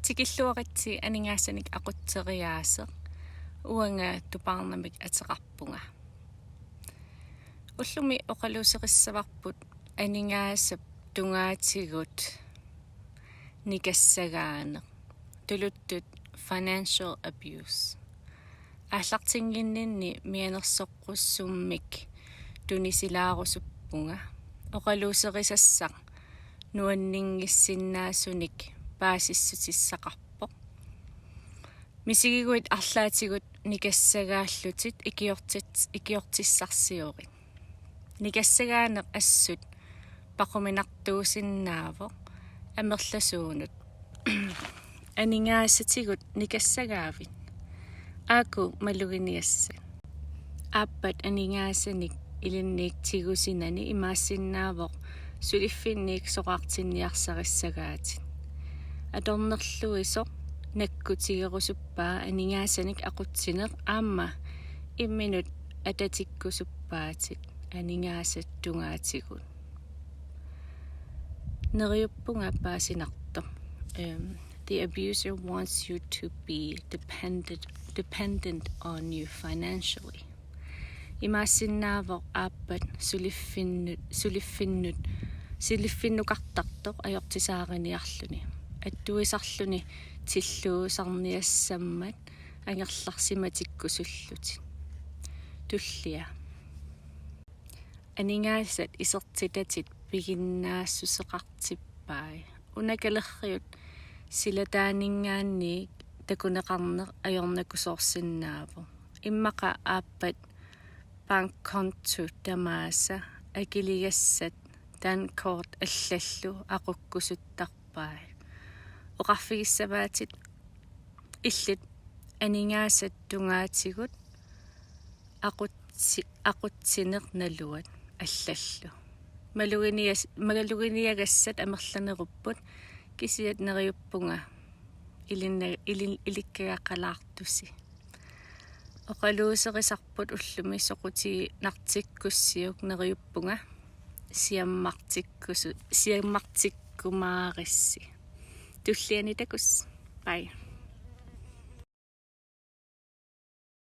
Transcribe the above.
Tikilluaqatsi aningaassanik aqutseriaaseq uanga tuparnamik ateqarpunga ullumi oqaluuseqissavarput aningaasap tungaatigut nikassagaaneq tuluttut financial abuse ааллартингиннинни мианерсоққуссуммик тунисилаарусуппунга оqaluuseqisассақ нуаннингиссиннаасуник паасиссутиссақарпоқ мисигигуит арлаатигут никассагааллутит икиортиссарсиорит никассагаанеқ ассут пақуминартуусиннаавоқ амерласуунут анингаассатигут никассагаавит ааку малугиниасса ааппат анингаассаник илиннииктигусинани имаассиннаавоқ сулиффинниик соқартинниарсариссагаатит аторнерлуисоқ наккутигерусуппаа анингаассаник ақутсинеқ аама имминут ататиккусуппаатит анингаассат тунгаатигут нериуппунга паасинарто The abuser wants you to be dependent on you financially. Имаассиннаавоқ ааппат сулиффиннукартартоқ ajortisaaриниарлүни аттуисарлүни тиллуусарниассаммат ангерларсиматиккусуллути туллиа анингаассат исертитатит пигиннаассусеқартиппай унакалерриут силатаанингаанни такунеқарнеқ ajornakusорсиннааву иммақа ааппат банкконту тамааса акилигассат данкорт аллаллу ақуккусуттарпаа оқарфигиссаваатит иллит анингаассат тунгаатигут ақутсинеқ налуат аллаллу малугиниагассат амерланеруппут кисиат нериуппунга иликкагааққалаартуси оқалуусерисарпут уллуми соқути нартиккуссиук нериуппунга сиаммартиккумаарисси туллиани такус бай